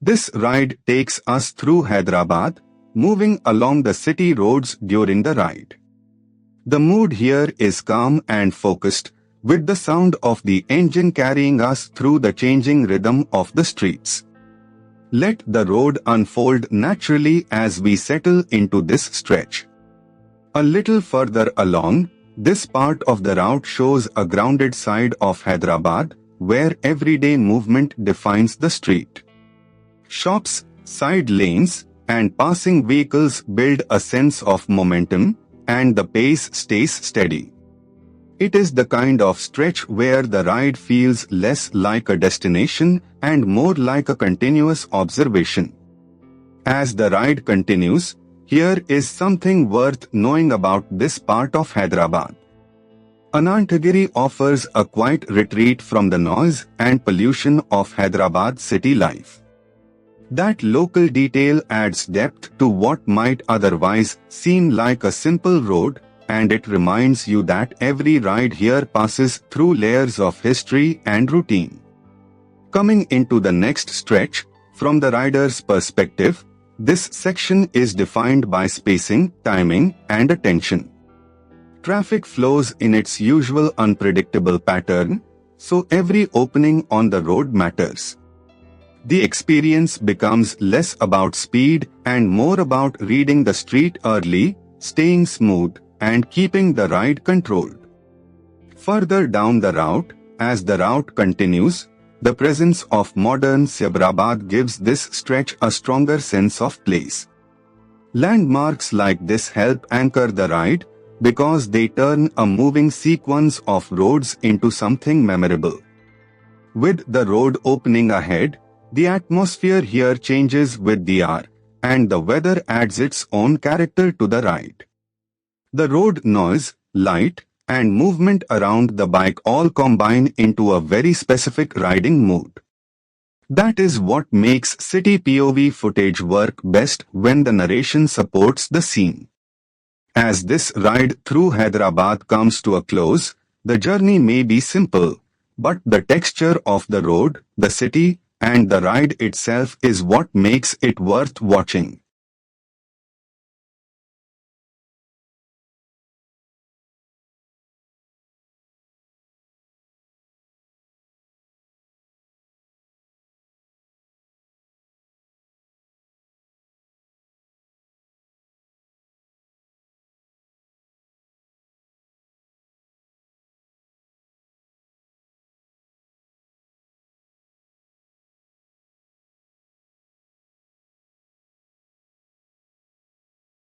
This ride takes us through Hyderabad, moving along the city roads during the ride. The mood here is calm and focused, with the sound of the engine carrying us through the changing rhythm of the streets. Let the road unfold naturally as we settle into this stretch. A little further along, this part of the route shows a grounded side of Hyderabad, where everyday movement defines the street. Shops, side lanes, and passing vehicles build a sense of momentum, and the pace stays steady. It is the kind of stretch where the ride feels less like a destination and more like a continuous observation. As the ride continues, here is something worth knowing about this part of Hyderabad. Anantagiri offers a quiet retreat from the noise and pollution of Hyderabad city life. That local detail adds depth to what might otherwise seem like a simple road, and it reminds you that every ride here passes through layers of history and routine. Coming into the next stretch, from the rider's perspective, this section is defined by spacing, timing, and attention. Traffic flows in its usual unpredictable pattern, so every opening on the road matters. The experience becomes less about speed and more about reading the street early, staying smooth, and keeping the ride controlled. Further down the route, as the route continues, the presence of modern Secunderabad gives this stretch a stronger sense of place. Landmarks like this help anchor the ride because they turn a moving sequence of roads into something memorable. With the road opening ahead, the atmosphere here changes with the hour, and the weather adds its own character to the ride. The road noise, light, and movement around the bike all combine into a very specific riding mood. That is what makes city POV footage work best when the narration supports the scene. As this ride through Hyderabad comes to a close, the journey may be simple, but the texture of the road, the city, and the ride itself is what makes it worth watching.